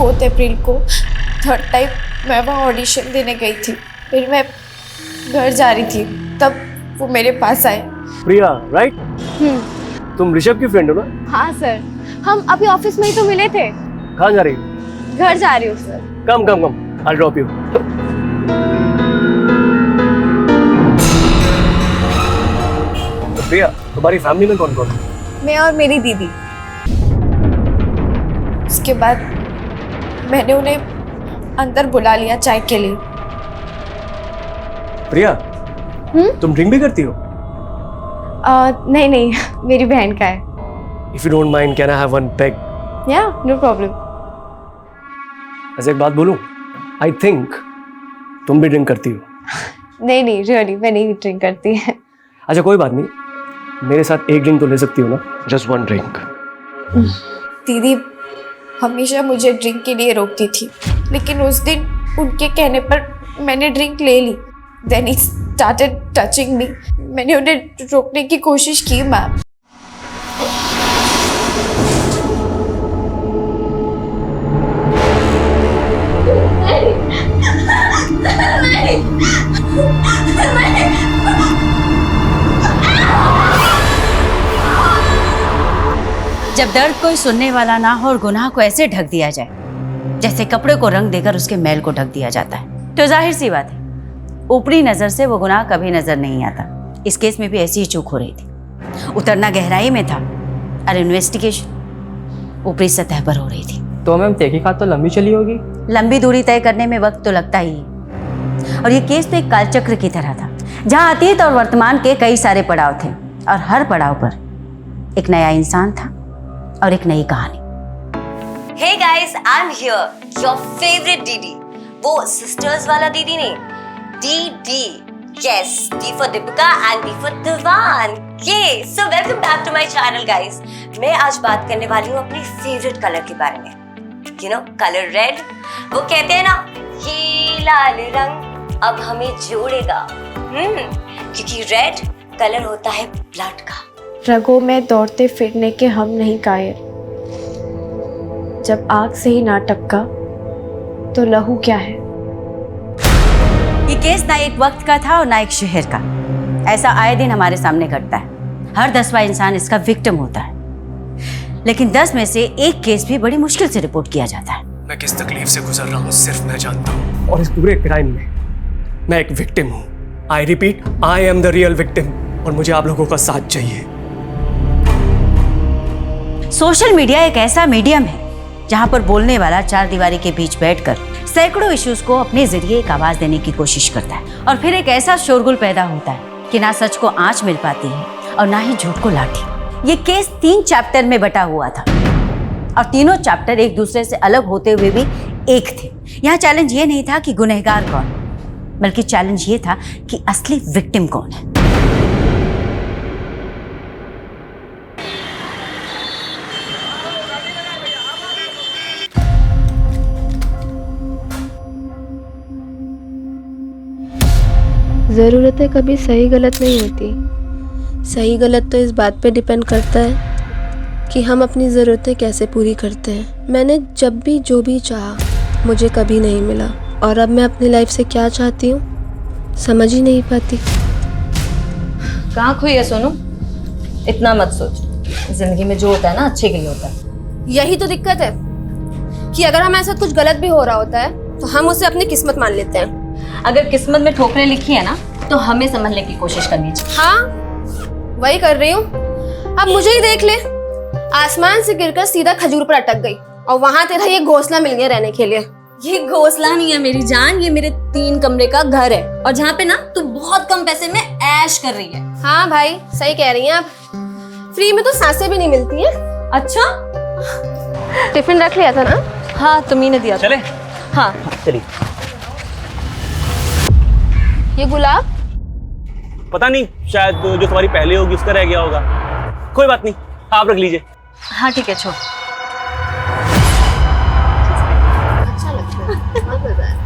4 अप्रैल को 3rd time मैं वहाँ ऑडिशन देने गई थी। फिर मैं घर जा रही थी, तब वो मेरे पास आए। प्रिया, राइट? तुम ऋषभ की फ्रेंड हो ना? हाँ सर, हम अभी ऑफिस में ही तो मिले थे। कहाँ जा रही हो? घर जा रही हूँ sir. Come, I'll drop you. तो प्रिया, तुम्हारी फैमिली में कौन कौन है? मैं और मेरी दीदी। उसके बाद मैंने उन्हें अंदर बुला लिया चाय के लिए। प्रिया, तुम ड्रिंक भी करती हो? नहीं, मेरी बहन का है। If you don't mind, can I have one peg? Yeah, no problem. ऐसे एक बात बोलूं? I think तुम भी ड्रिंक करती हो। नहीं, रियली मैं नहीं ड्रिंक करती है। अच्छा कोई बात नहीं, मेरे साथ एक ड्रिंक तो ले सकती हो ना? Just one drink. दीदी हमेशा मुझे ड्रिंक के लिए रोकती थी, लेकिन उस दिन उनके कहने पर मैंने ड्रिंक ले ली। Then he started touching me. मैंने उन्हें रोकने की कोशिश की मैम। जब दर्द कोई सुनने वाला ना हो और गुनाह को ऐसे ढक दिया जाए जैसे कपड़े को रंग देकर उसके मैल को ढक दिया जाता है, तो जाहिर सी बात है ऊपरी नजर से वो गुनाह कभी नजर नहीं आता। इस केस में भी ऐसी ही चूक हो रही थी। उतरना गहराई में था और इन्वेस्टिगेशन ऊपरी सतह पर हो रही थी। तो मैम तहकीकात तो लंबी चली होगी? लंबी दूरी तय करने में वक्त तो लगता ही है। और ये केस तो एक कालचक्र की तरह था जहां अतीत और वर्तमान के कई सारे पड़ाव थे और हर पड़ाव पर एक नया इंसान था और एक नई कहानी। Hey guys, I'm here, your favorite दीदी। वो सिस्टर्स वाला दीदी नहीं, DD। Yes, D for Deepika and D for Divan। Yay! So welcome back to my channel guys। मैं आज बात करने वाली हूँ अपनी फेवरेट कलर के बारे में। You know, colour red. वो कहते हैं ना, ये लाल रंग अब हमें जोड़ेगा। क्योंकि रेड कलर होता है ब्लड का। रगों में दौड़ते फिरने के हम नहीं कायर, जब आग से ही ना टपका तो लहू क्या है। ये केस ना एक वक्त का था और ना एक शहर का। ऐसा आए दिन हमारे सामने घटता है। हर 10वां इंसान इसका विक्टिम होता है, लेकिन 10 में से एक केस भी बड़ी मुश्किल से रिपोर्ट किया जाता है। मैं किस तकलीफ से गुजर रहा हूँ सिर्फ मैं जानता हूँ, और इस पूरे क्राइम में मैं एक विक्टिम हूँ। I repeat, I am the real victim, और मुझे आप लोगों का साथ चाहिए। सोशल मीडिया एक ऐसा मीडियम है जहां पर बोलने वाला 4 दीवारी के बीच बैठकर सैकड़ों इश्यूज को अपने जरिए एक आवाज देने की कोशिश करता है, और फिर एक ऐसा शोरगुल पैदा होता है कि ना सच को आंच मिल पाती है और ना ही झूठ को लाठी। ये केस 3 चैप्टर में बटा हुआ था और तीनों चैप्टर एक दूसरे से अलग होते हुए भी एक थे। यहाँ चैलेंज ये नहीं था कि गुनहगार कौन, बल्कि चैलेंज ये था कि असली विक्टिम कौन है। ज़रूरतें कभी सही गलत नहीं होती। सही गलत तो इस बात पे डिपेंड करता है कि हम अपनी ज़रूरतें कैसे पूरी करते हैं। मैंने जब भी जो भी चाहा मुझे कभी नहीं मिला, और अब मैं अपनी लाइफ से क्या चाहती हूँ समझ ही नहीं पाती। कहाँ खोई है सोनू? इतना मत सोच। जिंदगी में जो होता है ना अच्छे के लिए होता है। यही तो दिक्कत है कि अगर हमारे साथ कुछ गलत भी हो रहा होता है तो हम उसे अपनी किस्मत मान लेते हैं। अगर किस्मत में ठोकरें लिखी है ना तो हमें समझने की कोशिश करनी चाहिए। हाँ, वही कर रही हूँ। अब मुझे ही देख ले, आसमान से गिरकर सीधा खजूर पर अटक गई और वहां तेरा ये घोंसला मिल गया रहने के लिए। ये घोंसला नहीं है मेरी जान, ये मेरे 3 कमरे का घर है, और जहाँ पे ना तू बहुत कम पैसे में ऐश कर रही है। हाँ भाई, सही कह रही हैं आप। फ्री में तो सांसें भी नहीं मिलती हैं। अच्छा, टिफिन रख लिया था ना? हाँ तुम्ही ने दिया। चले? हाँ चलिए। ये गुलाब पता नहीं, शायद जो तुम्हारी पहले होगी उसका रह गया होगा। कोई बात नहीं, आप रख लीजिए। हाँ ठीक है, छोड़। अच्छा लगता है, बहुत मजा है।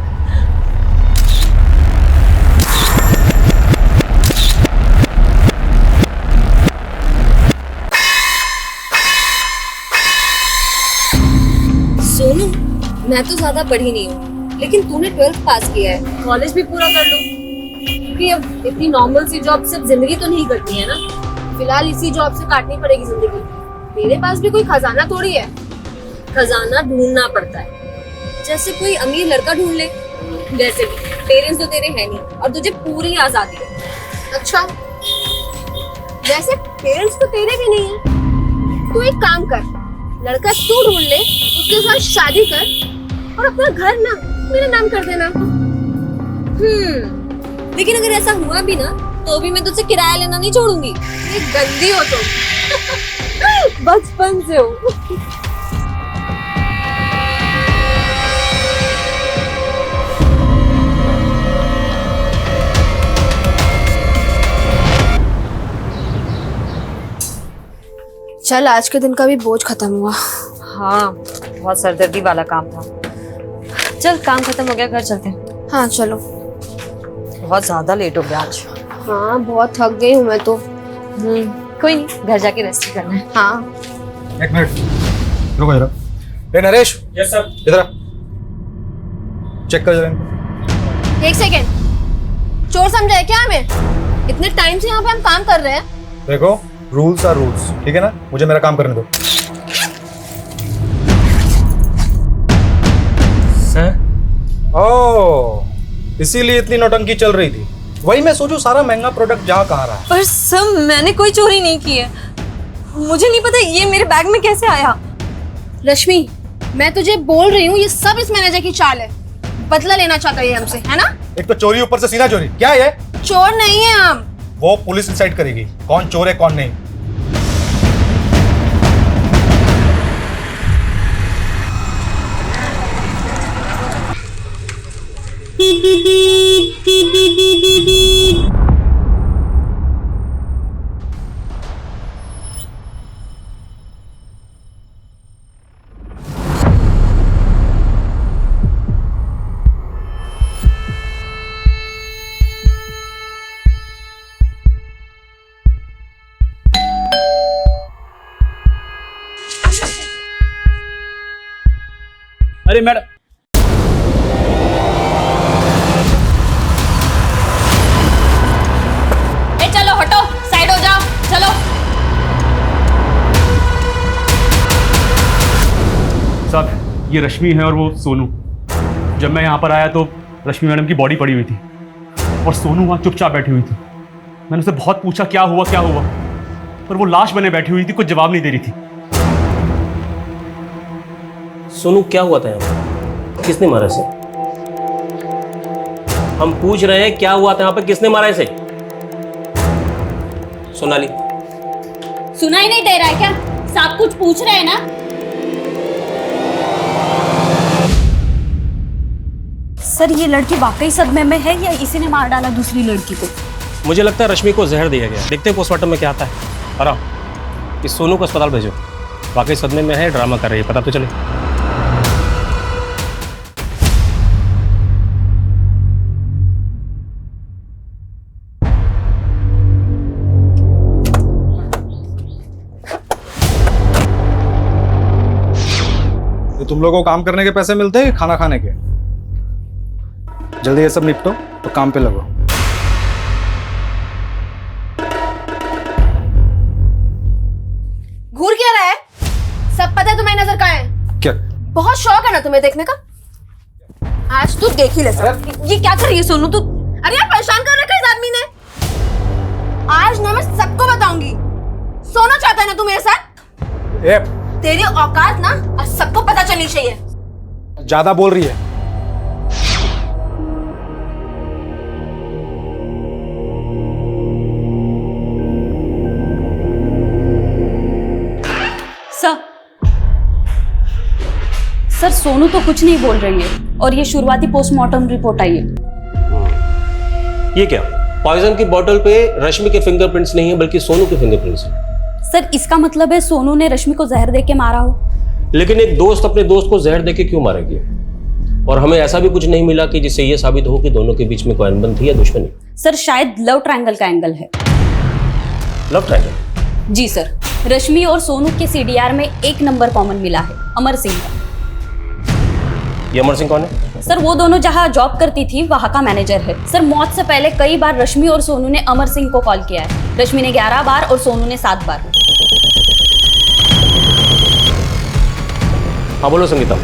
सोनू, मैं तो ज्यादा पढ़ी नहीं हूँ, लेकिन तूने 12th पास किया है, कॉलेज भी पूरा कर लो। क्योंकि अब इतनी नॉर्मल सी जॉब सिर्फ जिंदगी तो नहीं करती है ना, फिलहाल इसी जॉब से काटनी पड़ेगी जिंदगी। मेरे पास भी कोई खजाना थोड़ी है, खजाना ढूंढना पड़ता है। जैसे कोई अमीर लड़का ढूंढ ले, जैसे कि पेरेंट्स तो तेरे हैं नहीं और तुझे पूरी आजादी है। अच्छा, वैसे पेरेंट्स तो तेरे भी नहीं है। तू एक काम कर, लड़का तू ढूंढ ले, उसके साथ शादी कर और अपना घर ना मेरा नाम कर देना। लेकिन अगर ऐसा हुआ भी ना तो भी मैं तुझसे किराया लेना नहीं छोड़ूंगी। ये गंदी हो तुम बचपन से हो। चल, आज के दिन का भी बोझ खत्म हुआ। हाँ, बहुत सरदर्दी वाला काम था। चल, काम खत्म हो गया, घर चलते हैं। हाँ चलो। बहुत ज्यादा लेट हो गया आज। हाँ, बहुत थक गई हूँ मैं तो। कोई नहीं, घर जाके रेस्ट करना है। हाँ। एक मिनट रुको जरा। ए नरेश। Yes sir. इधर आ। चेक कर जरा इनको। एक सेकेंड, चोर समझा है क्या हमें? इतने टाइम से यहाँ पे हम काम कर रहे हैं। देखो, रूल्स आर रूल्स, ठीक है ना? मुझे मेरा काम करने दो। सर, ओह, इसीलिए इतनी नौटंकी चल रही थी। वही मैं सोचूं, सारा महंगा प्रोडक्ट जहाँ कहाँ रहा है। पर सर, मैंने कोई चोरी नहीं की है। मुझे नहीं पता ये मेरे बैग में कैसे आया। रश्मि, मैं तुझे बोल रही हूँ, ये सब इस मैनेजर की चाल है। बदला लेना चाहता है ये हमसे, है ना? एक तो चोरी, ऊपर से सीना चोरी। क्या है? चोर नहीं है हम। वो पुलिस डिसाइड करेगी कौन चोर है कौन नहीं। अरे मैडम, चलो हटो, साइड हो जाओ, चलो। साहब, ये रश्मि है और वो सोनू। जब मैं यहाँ पर आया तो रश्मि मैडम की बॉडी पड़ी हुई थी और सोनू वहाँ चुपचाप बैठी हुई थी। मैंने उसे बहुत पूछा क्या हुआ, पर वो लाश बने बैठी हुई थी, कुछ जवाब नहीं दे रही थी। सोनू, क्या हुआ था यहाँ पे? किसने मारा इसे? हम पूछ रहे हैं क्या हुआ था यहाँ पे, किसने मारा इसे? सोनाली, सुनाई नहीं दे रहा है क्या? सब कुछ पूछ रहे हैं ना? सर, ये लड़की वाकई सदमे में है या इसी ने मार डाला दूसरी लड़की को? मुझे लगता है रश्मि को जहर दिया गया। देखते हैं पोस्टमार्टम में क्या आता है। और इस सोनू को अस्पताल भेजो। वाकई सदमे में है, ड्रामा कर रही है, पता तो चले। तुम लोगों को काम करने के पैसे मिलते हैं कि खाना खाने के? जल्दी ये सब निपटो तो काम पे लगो। घूर क्या रहा है? सब पता है तुम्हें नजर कहाँ है? क्या? बहुत शौक है ना तुम्हें देखने का? आज तू देख ही ले सब। ये क्या कर रही है सोनू तू? अरे यार, परेशान कर रखा है इस आदमी ने। आज ना मैं सबको बताऊंगी। सोना चाहता है ना तू मेरे साथ? तेरी औकात ना आज सबको पता चलनी चाहिए। ज्यादा बोल रही है। सर, सोनू तो कुछ नहीं बोल रही है और ये शुरुआती पोस्टमार्टम रिपोर्ट आई है। ये क्या? पॉइजन की बोतल पे रश्मि के फिंगरप्रिंट्स नहीं है बल्कि सोनू के फिंगरप्रिंट्स हैं। सर, इसका मतलब है सोनू ने रश्मि को जहर देके मारा हो। लेकिन एक दोस्त अपने दोस्त को जहर देके क्यों मारेगी? और हमें ऐसा भी कुछ नहीं मिला कि जिससे ये साबित हो कि दोनों के बीच में कोई अनबन थी या दुश्मनी। सर, शायद लव ट्रायंगल का एंगल है। Love triangle? जी सर, रश्मि और सोनू के सीडीआर में एक नंबर कॉमन मिला है, अमर सिंह का। ये अमर सिंह कौन है? सर वो दोनों जहाँ जॉब करती थी वहाँ का मैनेजर है। सर मौत से पहले कई बार रश्मि और सोनू ने अमर सिंह को कॉल किया है। रश्मि ने 11 बार और सोनू ने 7 बार। हाँ बोलो संगीता।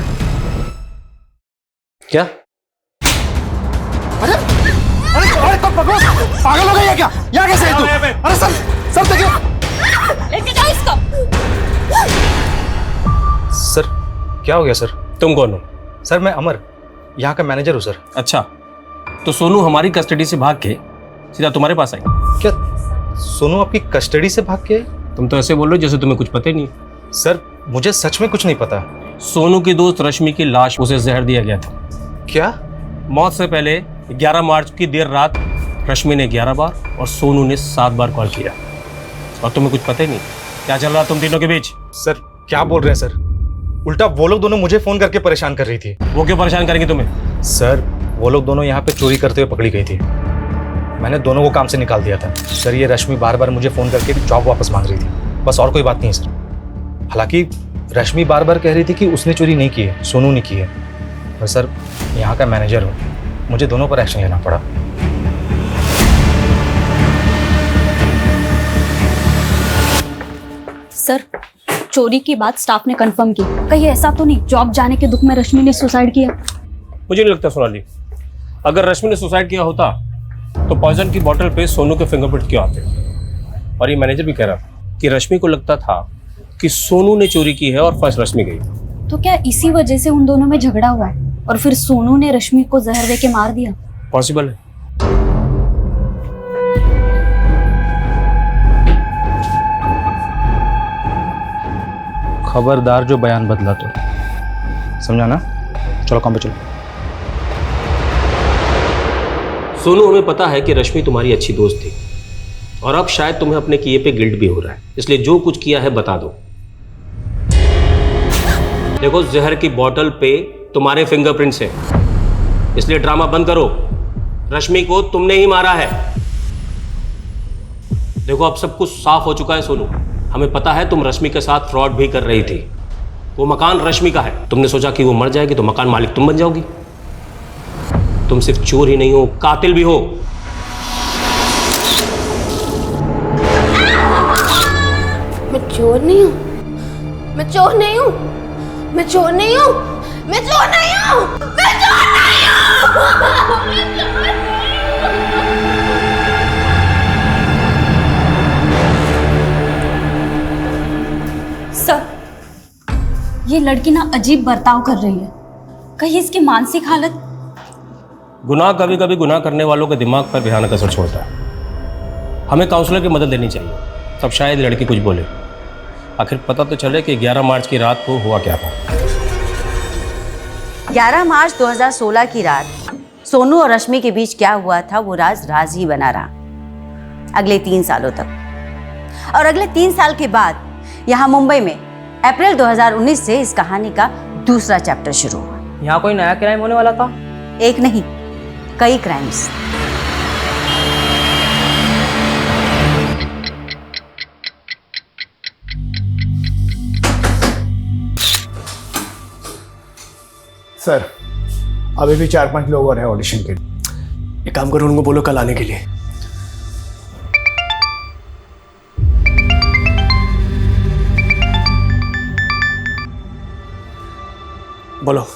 क्या? अरे अरे तो पागल हो गई है क्या? यहाँ कैसे है तू? अरे सर देखिए। लेके जाओ इसको। सर क्या हो गया सर? तुम कौन हो? सर मैं अमर, यहाँ का मैनेजर हूँ सर। अच्छा, तो सोनू हमारी कस्टडी से भाग के सीधा तुम्हारे पास आई? क्या सोनू आपकी कस्टडी से भाग के? तुम तो ऐसे बोल रहे हो जैसे तुम्हें कुछ पता ही नहीं। सर मुझे सच में कुछ नहीं पता। सोनू की दोस्त रश्मि की लाश उसे जहर दिया गया था। क्या? मौत से पहले 11 मार्च की देर रात रश्मि ने 11 बार और सोनू ने 7 बार कॉल किया, और तुम्हें कुछ पता ही नहीं। क्या चल रहा तुम तीनों के बीच? सर क्या बोल रहे हैं सर? उल्टा वो लोग दोनों मुझे फोन करके परेशान कर रही थी। वो क्यों परेशान करेंगे तुम्हें? सर वो लोग दोनों यहाँ पे चोरी करते हुए पकड़ी गई थी। मैंने दोनों को काम से निकाल दिया था। सर ये रश्मि बार बार मुझे फ़ोन करके जॉब वापस मांग रही थी, बस और कोई बात नहीं है सर। हालांकि रश्मि बार बार कह रही थी कि उसने चोरी नहीं की है, सोनू ने की है। पर सर यहाँ का मैनेजर हूँ, मुझे दोनों पर एक्शन लेना पड़ा। सर चोरी की बात स्टाफ ने कंफर्म की। कहीं ऐसा तो नहीं जॉब जाने के दुख में रश्मि ने सुसाइड किया? मुझे नहीं लगता सोनाली। अगर रश्मि ने सुसाइड किया होता तो पॉइजन की बोतल पे सोनू के फिंगरप्रिंट क्यों आते? और ये मैनेजर भी कह रहा कि रश्मि को लगता था कि सोनू ने चोरी की है और फर्स्ट रश्मि गई। तो क्या इसी वजह से उन दोनों में झगड़ा हुआ है और फिर सोनू ने रश्मि को जहर दे के मार दिया? पॉसिबल है। खबरदार जो बयान बदला तो, समझा ना? चलो काम पे चलो। सोनू, हमें पता है कि रश्मि तुम्हारी अच्छी दोस्त थी और अब शायद तुम्हें अपने किए पे गिल्ट भी हो रहा है, इसलिए जो कुछ किया है बता दो। देखो जहर की बोतल पे तुम्हारे फिंगरप्रिंट्स हैं, इसलिए ड्रामा बंद करो। रश्मि को तुमने ही मारा है। देखो अब सब कुछ साफ हो चुका है सोनू। हमें पता है तुम रश्मि के साथ फ्रॉड भी कर रही थी। वो मकान रश्मि का है। तुमने सोचा कि वो मर जाएगी तो मकान मालिक तुम बन जाओगी। तुम सिर्फ चोर ही नहीं हो, कातिल भी हो। मैं चोर नहीं हूँ, मैं चोर नहीं हूँ, मैं चोर नहीं हूँ, मैं चोर नहीं हूँ, मैं चोर नहीं हूँ। सर ये लड़की ना अजीब बर्ताव कर रही है। कहीं इसकी मानसिक हालत? गुनाह कभी कभी गुनाह करने वालों के दिमाग पर भयानक असर छोड़ता है। हमें काउंसलर की मदद लेनी चाहिए, तब शायद लड़की कुछ बोले। आखिर पता तो चले कि 11 मार्च की रात को हुआ क्या था। 11 मार्च 2016 की रात सोनू और रश्मि के बीच क्या हुआ था वो राज ही बना रहा अगले 3 सालों तक। और अगले 3 साल के बाद यहाँ मुंबई में अप्रैल 2019 से इस कहानी का दूसरा चैप्टर शुरू हुआ। यहाँ कोई नया क्राइम होने वाला था? एक नहीं, कई क्राइम्स। सर अभी भी 4-5 लोग और हैं ऑडिशन के लिए। एक काम करो, उनको बोलो कल आने के लिए। बोलो।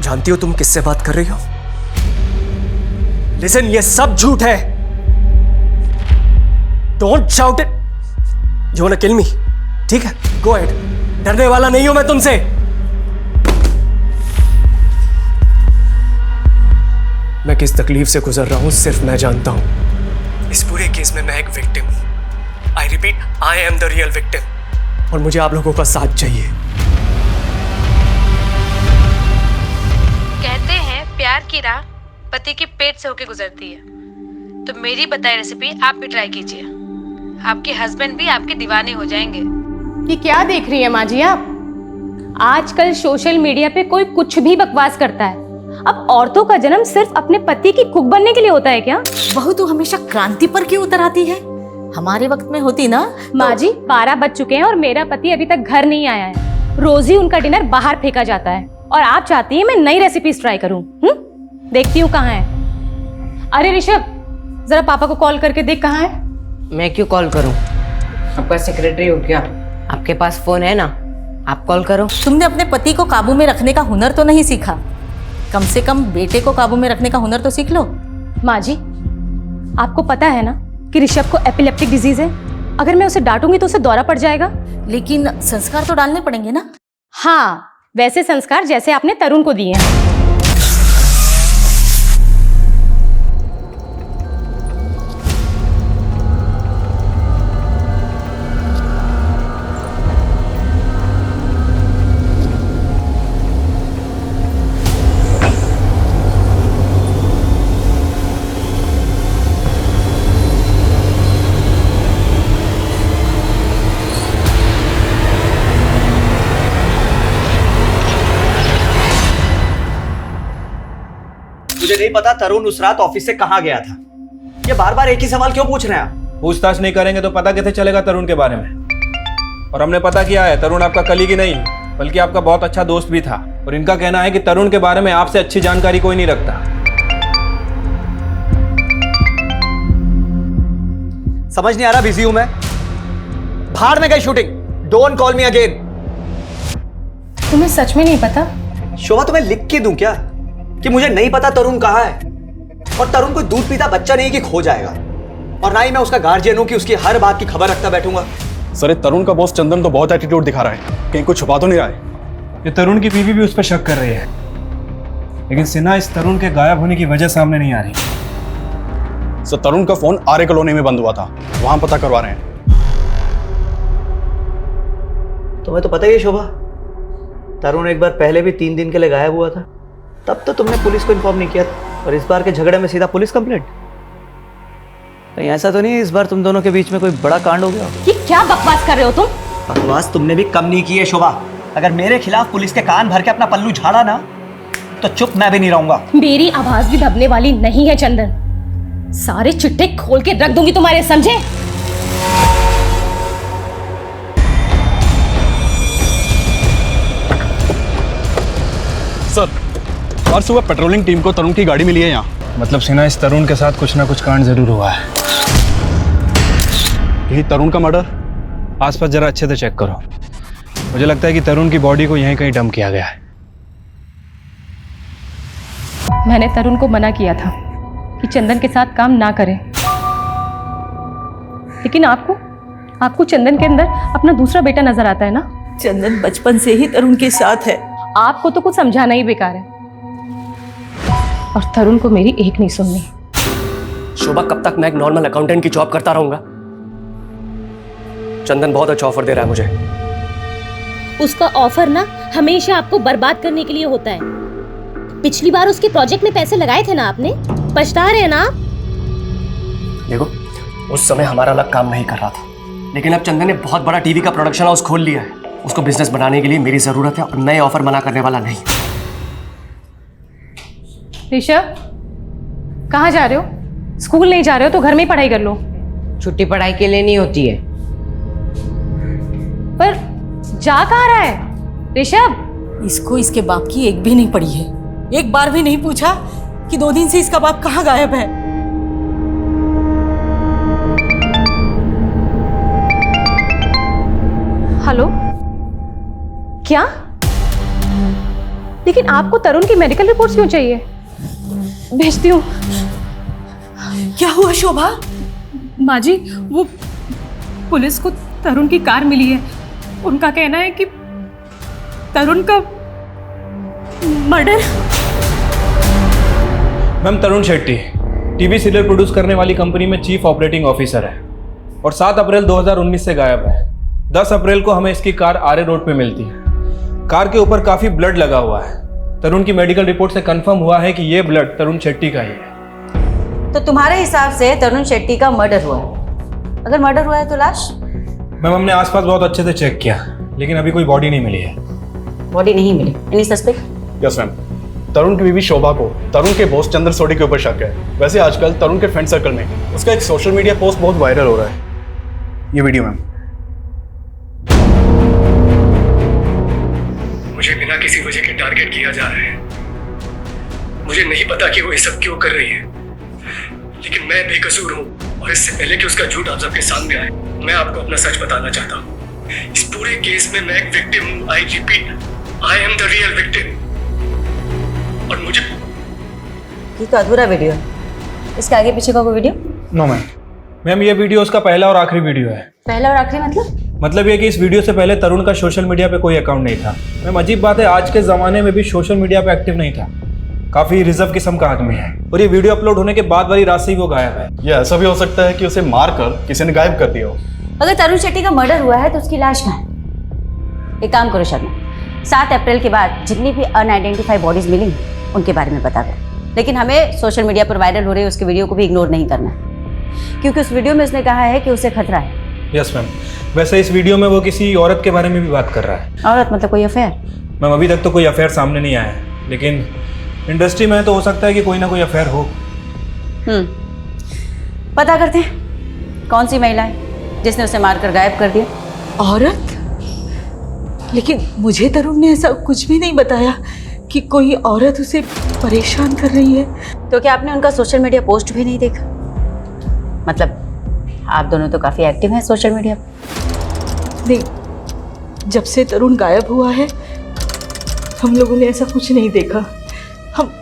जानती हो तुम किससे बात कर रही हो? लिसन, ये सब झूठ है। Don't shout it. You want to kill me? ठीक है, गो अहेड। डरने वाला नहीं हूं मैं तुमसे। मैं किस तकलीफ से गुजर रहा हूं सिर्फ मैं जानता हूं। इस पूरे केस में मैं एक विक्टिम हूं। I repeat, I am the real victim और मुझे आप लोगों का साथ चाहिए। कहते हैं प्यार की राह पति के पेट से होकर गुजरती है, तो मेरी बताई रेसिपी आप भी ट्राई कीजिए। आपके हस्बैंड भी आपके दीवाने हो जाएंगे। ये क्या देख रही है माँ जी आप? आजकल सोशल मीडिया पे कोई कुछ भी बकवास करता है। अब औरतों का जन्म सिर्फ अपने पति की कुक बनने के लिए होता है क्या? बहू तो हमेशा क्रांति पर क्यों उतर आती है? हमारे वक्त में होती ना। माँ जी 12 बज चुके हैं और मेरा पति अभी तक घर नहीं आया है। रोज ही उनका डिनर बाहर फेंका जाता है और आप चाहती हैं मैं नई रेसिपीज ट्राई करूं। देखती हूँ कहाँ है। अरे ऋषभ, जरा पापा को कॉल करके देख कहाँ है। मैं क्यों कॉल करूं? आपका सेक्रेटरी हो क्या? आपके पास फोन है ना, आप कॉल करो। तुमने अपने पति को काबू में रखने का हुनर तो नहीं सीखा, कम से कम बेटे को काबू में रखने का हुनर तो सीख लो। माँ जी, आपको पता है ना कि ऋषभ को एपिलेप्टिक डिजीज है। अगर मैं उसे डांटूंगी तो उसे दौरा पड़ जाएगा। लेकिन संस्कार तो डालने पड़ेंगे ना। हाँ, वैसे संस्कार जैसे आपने तरुण को दिए हैं। मुझे नहीं पता तरुण उस रात ऑफिस से कहाँ गया था। ये बार बार एक ही सवाल क्यों पूछ रहे हैं आप? पूछताछ नहीं करेंगे तो पता कैसे चलेगा तरुण के बारे में? और हमने पता किया है, तरुण आपका कलीग ही नहीं बल्कि आपका बहुत अच्छा दोस्त भी था। और इनका कहना है कि तरुण के बारे में आपसे अच्छी जानकारी कोई नहीं रखता। समझ नहीं आ रहा, बिजी हूं मैं। भाड़ में गई shooting. Don't call me again. तुम्हें सच में नहीं पता? शोभा, तुम्हें लिख के दूं क्या कि मुझे नहीं पता तरुण कहाँ है? और तरुण कोई दूध पीता बच्चा नहीं कि खो जाएगा, और ना ही मैं उसका गार्जियन हूं कि उसकी हर बात की खबर रखता बैठूंगा। सर, तरुण का बॉस चंदन तो बहुत एटीट्यूड दिखा रहा है, कहीं कुछ छुपा तो नहीं रहा है। ये तरुण की बीवी भी उस पर शक कर रही है, लेकिन सिन्हा इस तरुण के गायब होने की वजह सामने नहीं आ रही। सर, तरुण का फोन आर्य कॉलोनी में बंद हुआ था, वहां पता करवा रहे हैं। तुम्हें तो पता ही है शोभा, तरुण एक बार पहले भी 3 दिन के लिए गायब हुआ था। तब तो तुमने पुलिस को इन्फॉर्म नहीं किया था, और इस बार के झगड़े में सीधा पुलिस कंप्लेंट। कहीं ऐसा तो नहीं इस बार तुम दोनों के बीच में कोई बड़ा कांड हो गया? ये क्या बकवास कर रहे हो तुम? बकवास तुमने भी कम नहीं की है शोभा। अगर मेरे खिलाफ पुलिस के कान भर के अपना पल्लू झाड़ा ना, तो चुप मैं भी नहीं रहूंगा। मेरी आवाज भी दबने वाली नहीं है चंदन। सारे चिट्ठे खोल के रख दूंगी तुम्हारे, समझे? सर, आज सुबह पेट्रोलिंग टीम को तरुण की गाड़ी मिली है यहाँ। मतलब सिन्हा, इस तरुण के साथ कुछ ना कुछ कांड जरूर हुआ है। यही तरुण का मर्डर? आसपास जरा अच्छे से चेक करो। मुझे लगता है कि तरुण की बॉडी को यहीं कहीं डंप किया गया है। मैंने तरुण को मना किया था कि चंदन के साथ काम ना करें, लेकिन आपको चंदन के अंदर अपना दूसरा बेटा नजर आता है ना? चंदन बचपन से ही तरुण के साथ है। आपको तो कुछ समझाना ही बेकार है, और तरुण को मेरी एक नहीं सुननी। शोभा, कब तक मैं एक नॉर्मल अकाउंटेंट की जॉब करता रहूंगा? चंदन बहुत अच्छा ऑफर दे रहा है मुझे। उसका ऑफर ना हमेशा आपको बर्बाद करने के लिए होता है। पिछली बार उसके प्रोजेक्ट में पैसे लगाए थे ना आपने, पछता रहे हैं ना आप? देखो, उस समय हमारा अलग काम नहीं कर रहा था, लेकिन अब चंदन ने बहुत बड़ा टीवी का प्रोडक्शन हाउस खोल लिया है। उसको बिजनेस बनाने के लिए मेरी जरूरत है, और मैं ऑफर मना करने वाला नहीं। ऋषभ, कहाँ जा रहे हो? स्कूल नहीं जा रहे हो तो घर में ही पढ़ाई कर लो। छुट्टी पढ़ाई के लिए नहीं होती है। पर जा कहाँ रहा है ऋषभ? इसको इसके बाप की एक भी नहीं पड़ी है। एक बार भी नहीं पूछा कि 2 दिन से इसका बाप कहाँ गायब है। हेलो, क्या? लेकिन आपको तरुण की मेडिकल रिपोर्ट्स क्यों चाहिए? भेजती हूँ। क्या हुआ शोभा? माँ जी, वो पुलिस को तरुण की कार मिली है। उनका कहना है कि तरुण का मर्डर। मैम, तरुण शेट्टी टीवी सीरियल प्रोड्यूस करने वाली कंपनी में चीफ ऑपरेटिंग ऑफिसर है, और 7 अप्रैल 2019 से गायब है। 10 अप्रैल को हमें इसकी कार आर्य रोड पे मिलती है। कार के ऊपर काफी ब्लड लगा हुआ है। तरुण की मेडिकल रिपोर्ट से कंफर्म हुआ है कि ये ब्लड तरुण शेट्टी का ही है। तो तुम्हारे हिसाब से तरुण शेट्टी का मर्डर हुआ है? अगर मर्डर हुआ है तो लाश? मैम, हमने आसपास बहुत अच्छे से चेक किया, लेकिन अभी कोई बॉडी नहीं मिली है। बॉडी नहीं मिली? Any suspect? Yes ma'am, Tarun की बीवी शोभा को तरुण के बॉस चंद्र सोडी के ऊपर शक है। वैसे आजकल तरुण के फ्रेंड सर्कल में उसका एक सोशल मीडिया पोस्ट बहुत वायरल हो रहा है। ये वीडियो मैम। मुझे बिना किसी वजह के टारगेट किया जा रहा है। मुझे नहीं पता कि वो ये सब क्यों कर रही है, लेकिन मैं बेकसूर हूँ और इससे पहले कि उसका झूठ आप सबके सामने आए, मैं आपको अपना सच बताना चाहता हूँ। इस पूरे केस में मैं एक विक्टिम हूँ। I repeat, I am the real victim. और मुझे ये तो अधूरा वीडियो है, इसके आगे पीछे का कोई वीडियो? नो मैम, ये वीडियो उसका पहला और आखिरी वीडियो है। पहला और आखिरी मतलब ये कि इस वीडियो से पहले तरुण का सोशल मीडिया पे कोई अकाउंट नहीं था। मैम अजीब बात है, आज के ज़माने में भी सोशल मीडिया पे एक्टिव नहीं था। काफ़ी रिजर्व किस्म का आदमी है और ये वीडियो अपलोड होने के बाद वाली रात से ही वो गायब है। ये ऐसा भी हो सकता है कि उसे मार कर किसी ने गायब कर दिया हो। अगर तरुण शेट्टी का मर्डर हुआ है तो उसकी लाश कहाँ है? एक काम करो शर्मा, 7 अप्रैल के बाद जितनी भी अनआइडेंटिफाइड बॉडीज मिली उनके बारे में बता दो, लेकिन हमें सोशल मीडिया पर वायरल हो रहे उसके वीडियो को भी इग्नोर नहीं करना है, क्योंकि उस वीडियो में उसने कहा है कि उसे खतरा है। यस मैम, वैसे इस वीडियो में वो किसी औरत के बारे में भी बात कर रहा है। औरत मतलब कोई अफेयर? मैम अभी तक तो कोई अफेयर सामने नहीं आया है, लेकिन इंडस्ट्री में तो हो सकता है कि कोई ना कोई अफेयर हो। पता करते हैं कौन सी महिला है जिसने उसे मारकर गायब कर दिया। औरत? लेकिन मुझे तरुण ने ऐसा कुछ भी नहीं बताया कि कोई औरत उसे परेशान कर रही है। तो क्या आपने उनका सोशल मीडिया पोस्ट भी नहीं देखा? मतलब आप दोनों तो काफ़ी एक्टिव हैं सोशल मीडिया पर। नहीं, जब से तरुण गायब हुआ है हम लोगों ने ऐसा कुछ नहीं देखा। हम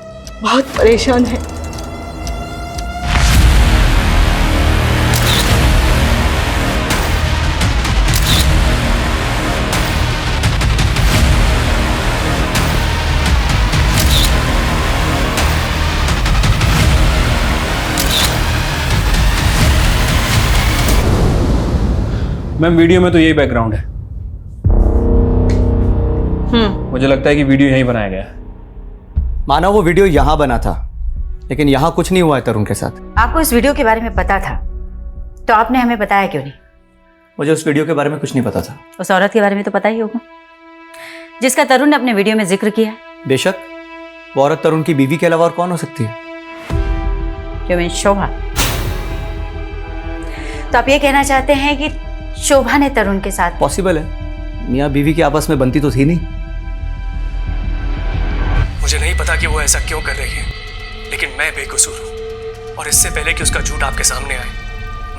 बहुत परेशान हैं। मैम वीडियो में तो यही बैकग्राउंड है। मुझे लगता है कि वीडियो यहीं बनाया गया है। माना वो वीडियो यहाँ बना था, लेकिन यहाँ कुछ नहीं हुआ है तरुण के साथ। आपको इस वीडियो के बारे में पता था तो आपने हमें बताया क्यों नहीं? मुझे उस वीडियो के बारे में कुछ नहीं पता था। उस औरत के बारे में तो पता ही होगा जिसका तरुण ने अपने वीडियो में जिक्र किया। बेशक, वो औरत तरुण की बीवी के अलावा और कौन हो सकती है? You mean शोभा? तो आप ये कहना चाहते हैं कि शोभा ने तरुण के साथ? पॉसिबल है, मियाँ बीवी की आपस में बनती तो थी नहीं। मुझे नहीं पता कि वो ऐसा क्यों कर रही है, लेकिन मैं बेकसूर हूँ और इससे पहले कि उसका झूठ आपके सामने आए,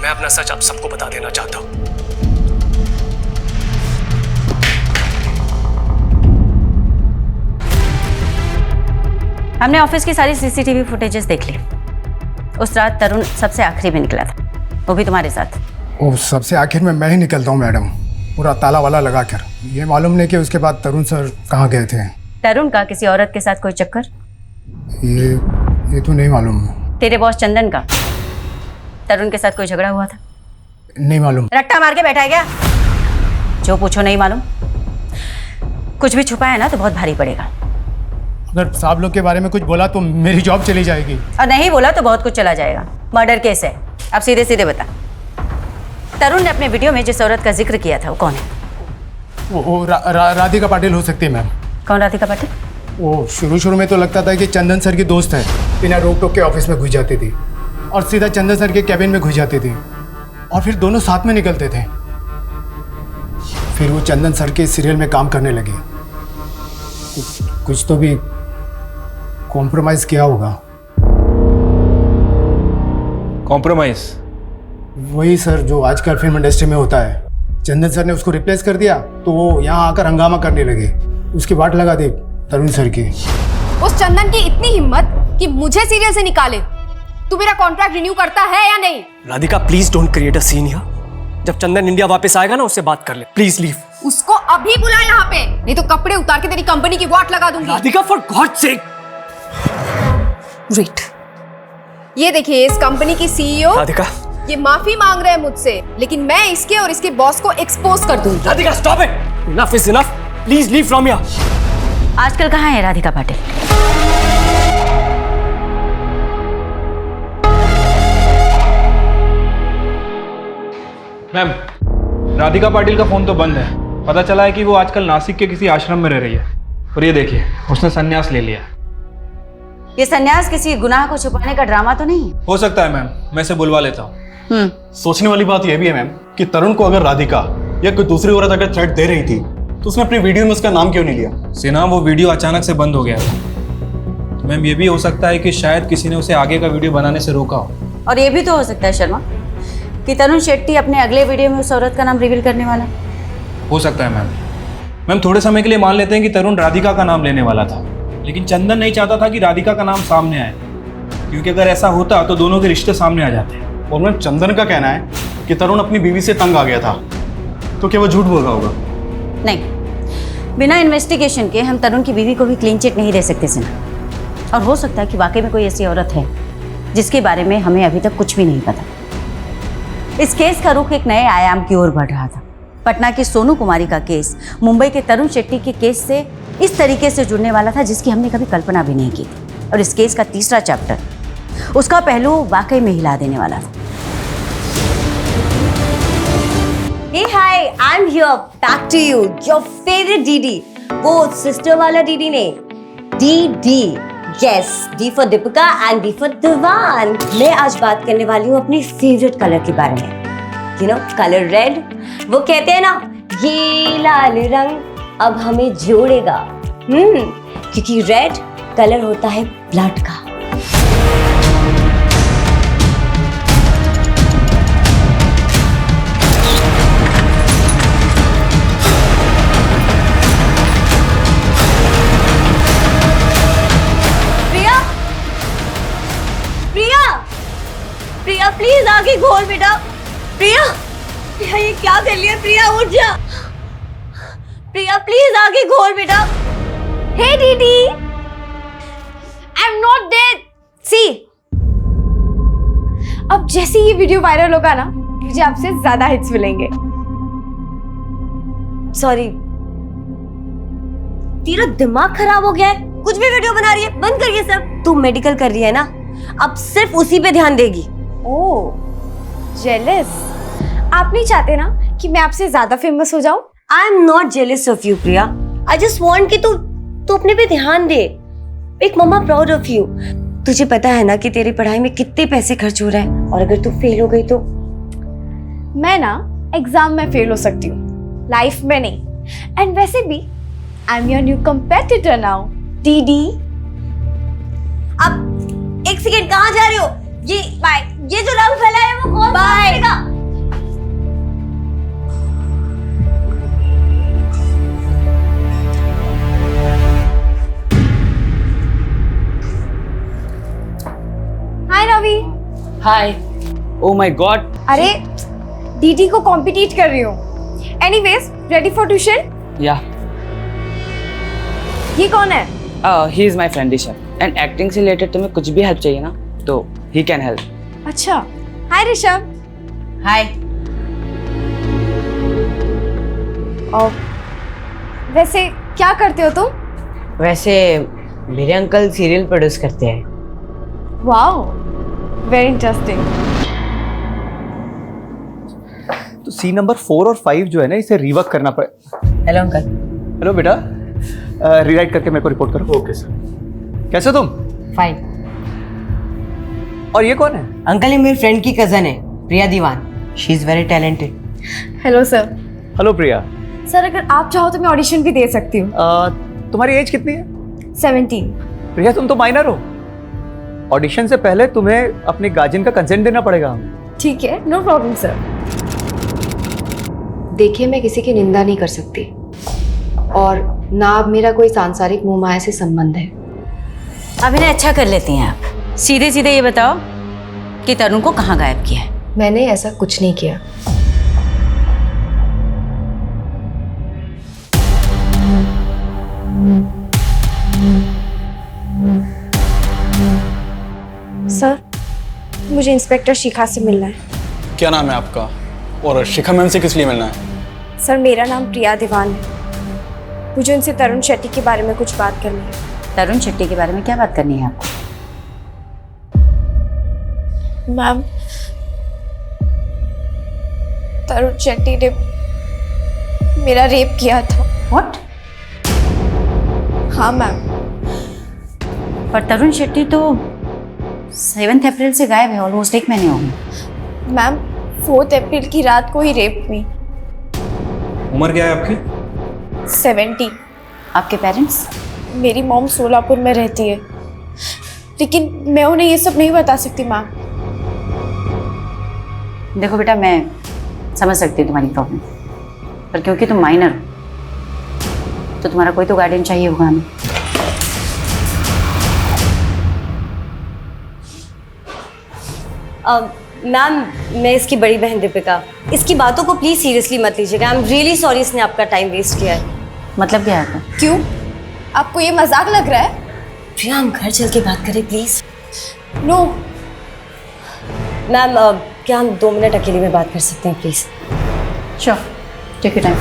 मैं अपना सच आप सबको बता देना चाहता हूँ। हमने ऑफिस की सारी सीसीटीवी फुटेजेस देख ली। उस रात तरुण सबसे आखिरी में निकला था, वो भी तुम्हारे साथ। वो सबसे आखिर में मैं ही निकलता हूँ मैडम, पूरा ताला वाला लगा कर। ये मालूम नहीं कि उसके बाद तरुण सर कहाँ गए थे। तरुण का किसी औरत के साथ कोई चक्कर? ये तो नहीं मालूम। तेरे बॉस चंदन का तरुण के साथ कोई झगड़ा हुआ था? नहीं मालूम। रट्टा मार के बैठा है क्या? जो पूछो नहीं मालूम। कुछ भी छुपा है ना तो बहुत भारी पड़ेगा। अगर साहब लोग के बारे में कुछ बोला तो मेरी जॉब चली जाएगी। और नहीं बोला तो बहुत कुछ चला जाएगा। मर्डर केस है। अब सीधे सीधे बता, तरुण ने अपने वीडियो में जिस औरत का जिक्र किया था वो कौन है? वो राधिका पाटिल हो सकती है मैम। कौन राधिका पाटिल? वो शुरू में तो लगता था कि चंदन सर की दोस्त है, बिना रोक टोक के ऑफिस में घुस जाती थी और सीधा चंदन सर के कैबिन में घुस जाती थी और फिर दोनों साथ में निकलते थे। फिर वो चंदन सर के सीरियल में काम करने लगे। कुछ तो भी कॉम्प्रोमाइज किया होगा। कॉम्प्रोमाइज? वही सर जो आजकल फिल्म इंडस्ट्री में होता है। चंदन सर ने उसको रिप्लेस कर दिया तो वो यहाँ आकर हंगामा करने लगे। उसकी वाट लगा दी तरुण सर की। उस चंदन की इतनी हिम्मत कि मुझे सीरियल से निकाले। तू मेरा कॉन्ट्रैक्ट रिन्यू करता है या नहीं? Radhika please don't create a scene here. जब चंदन इंडिया वापस आएगा ना उससे बात कर ले, प्लीज लीव। उसको अभी बुला यहाँ पे, नहीं तो कपड़े उतार के तेरी कंपनी की वाट लगा दूंगी। Radhika for God sake. Wait, ये देखिए इस कंपनी की सीईओ राधिका, ये माफी मांग रहे हैं मुझसे, लेकिन मैं इसके और इसके बॉस को एक्सपोज कर दूंगी। Radhika stop it, enough is enough, please leave from here. आजकल कहाँ है राधिका पाटिल? मैम राधिका पाटिल का फोन तो बंद है। पता चला है कि वो आजकल नासिक के किसी आश्रम में रह रही है। और ये देखिए उसने संन्यास ले लिया। ये संन्यास किसी गुनाह को छुपाने का ड्रामा तो नहीं? हो सकता है मैम, मैं इसे बुलवा लेता हूँ। सोचने वाली बात यह भी है मैम कि तरुण को अगर राधिका या कोई दूसरी औरत अगर थ्रेट दे रही थी तो उसने अपनी वीडियो में उसका नाम क्यों नहीं लिया? सिन्हा, वो वीडियो अचानक से बंद हो गया था। तो मैम, ये भी हो सकता है कि शायद किसी ने उसे आगे का वीडियो बनाने से रोका हो। और ये भी तो हो सकता है शर्मा कि तरुण शेट्टी अपने अगले वीडियो में उस औरत का नाम रिवील करने वाला है। हो सकता है मैम। मैम, थोड़े समय के लिए मान लेते हैं कि तरुण राधिका का नाम लेने वाला था, लेकिन चंदन नहीं चाहता था कि राधिका का नाम सामने आए, क्योंकि अगर ऐसा होता तो दोनों के रिश्ते सामने आ जाते। और मैम, चंदन का कहना है कि तरुण अपनी बीवी से तंग आ गया था, तो क्या वो झूठ बोल रहा होगा? नहीं, बिना इन्वेस्टिगेशन के हम तरुण की बीवी को भी क्लीन चिट नहीं दे सकते सिन्हा। और हो सकता है कि वाकई में कोई ऐसी औरत है जिसके बारे में हमें अभी तक कुछ भी नहीं पता। इस केस का रुख एक नए आयाम की ओर बढ़ रहा था। पटना की सोनू कुमारी का केस मुंबई के तरुण शेट्टी के केस से इस तरीके से जुड़ने वाला था जिसकी हमने कभी कल्पना भी नहीं की थी। और इस केस का तीसरा चैप्टर, उसका पहलू वाकई में हिला देने वाला था। Hey, hi, I'm here, back to you, your favorite DD. वो सिस्टर वाला DD नहीं, DD. Yes, D for Deepika and D for दीवान। मैं आज बात करने वाली हूँ अपनी फेवरेट कलर के बारे में। You know, colour red. वो कहते हैं ना, ये लाल रंग अब हमें जोड़ेगा। क्योंकि रेड कलर होता है ब्लड का। प्रिया प्लीज आगे घोल बेटा। प्रिया, प्रिया ये क्या कर लिया? प्रिया उठ जा। प्रिया प्लीज आगे घोल बेटा। हे दीदी, आई एम नॉट डेड। सी, अब जैसे ये वीडियो वायरल होगा ना, मुझे आपसे ज्यादा हिट्स मिलेंगे। सॉरी, तेरा दिमाग खराब हो गया है? कुछ भी वीडियो बना रही है, बंद कर ये सब। तू मेडिकल कर रही है ना, अब सिर्फ उसी पे ध्यान देगी। ओह, जेलस। आप नहीं चाहते ना कि मैं आपसे ज्यादा फेमस हो जाऊं? I am not jealous of you Priya, I just want कि तू अपने पे ध्यान दे। एक मम्मा प्राउड ऑफ यू। तुझे पता है ना कि तेरी पढ़ाई में कितने पैसे खर्च हो रहे हैं, और अगर तू फेल हो गई तो? मैं ना एग्जाम में फेल हो सकती हूँ, लाइफ में नहीं। एंड वैसे भी I am your new competitor now, DD. अब एक सेकेंड, कहाँ जा रही हो? ये जो रंग फैला है वो कौन करेगा? Hi Ravi. Hi. Oh my God. अरे डीडी को कॉम्पिटिट कर रही हूँ। Anyways, ready for tuition? Yeah. ये कौन है? He is my friend Rishabh, and acting से रिलेटेड तुम्हें कुछ भी हेल्प चाहिए ना तो ही कैन हेल्प। अच्छा, हाय ऋषभ। हाय। और वैसे क्या करते हो तुम? वैसे मेरे अंकल सीरियल प्रोड्यूस करते हैं। Wow, very interesting. तो सीन नंबर 4 और 5 जो है ना, इसे रिवर्क करना पड़े। Hello uncle. हेलो बेटा, रीराइट करके मेरे को रिपोर्ट करो। Okay sir. कैसे तुम? फाइन। और ये कौन है? अंकल, ये मेरी फ्रेंड की कजन है, Priya Diwan. She is very talented. Hello sir. Hello Priya. Sir, अगर आप चाहो तो मैं ऑडिशन भी दे सकती हूँ। तुम्हारी एज कितनी है? 17। प्रिया, तुम तो माइनर हो। ऑडिशन से पहले तुम्हें अपने गार्जियन का कंसेंट देना पड़ेगा। ठीक है, नो प्रॉब्लम सर। देखिए, मैं किसी की निंदा नहीं कर सकती, और ना अब मेरा कोई सांसारिक मोह माया से संबंध है। अभिनय अच्छा कर लेती हैं आप। सीधे सीधे ये बताओ कि तरुण को कहाँ गायब किया है? मैंने ऐसा कुछ नहीं किया। सर, मुझे इंस्पेक्टर शिखा से मिलना है। क्या नाम है आपका? और शिखा मैम से किस लिए मिलना है? सर, मेरा नाम प्रिया दीवान है। मुझे उनसे तरुण शेट्टी के बारे में कुछ बात करनी है। तरुण शेट्टी के बारे में क्या बात करनी है आपको? मैम, तरुण शेट्टी ने मेरा रेप किया था। व्हाट? हाँ मैम। पर तरुण शेट्टी तो 7 अप्रैल से गायब है, ऑलमोस्ट 1 महीने हो गए। मैम, 4 अप्रैल की रात को ही रेप हुई। उम्र क्या है आपकी? 70। आपके पेरेंट्स? मेरी मॉम सोलापुर में रहती है, लेकिन मैं उन्हें ये सब नहीं बता सकती मैम। देखो बेटा, मैं समझ सकती हूँ तुम्हारी प्रॉब्लम, पर क्योंकि तुम माइनर हो तो तुम्हारा कोई तो गार्डियन चाहिए होगा हमें। मैम, मैं इसकी बड़ी बहन दीपिका, इसकी बातों को प्लीज सीरियसली मत लीजिएगा। आई एम रियली सॉरी इसने आपका टाइम वेस्ट किया है। मतलब क्या है? क्यों, आपको ये मजाक लग रहा है? प्रिया, हम घर चल के बात करें प्लीज। नो मैम, क्या हम 2 मिनट अकेले में बात कर सकते हैं please? Sure, take your time.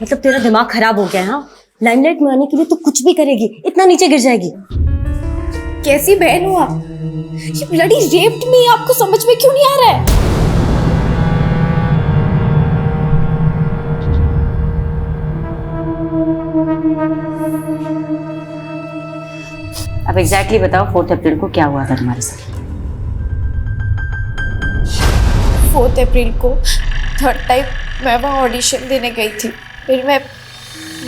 मतलब तेरा दिमाग खराब हो गया है? हाँ, लाइमलाइट में आने के लिए तो कुछ भी करेगी, इतना नीचे गिर जाएगी। कैसी बहन हो आप? ये ब्लडी रेप्ड मी, आपको समझ में क्यों नहीं आ रहा है? अब एग्जैक्टली बताओ 4 अप्रैल को क्या हुआ था तुम्हारे साथ? 4 अप्रैल को 3rd टाइम मैं वहाँ ऑडिशन देने गई थी, फिर मैं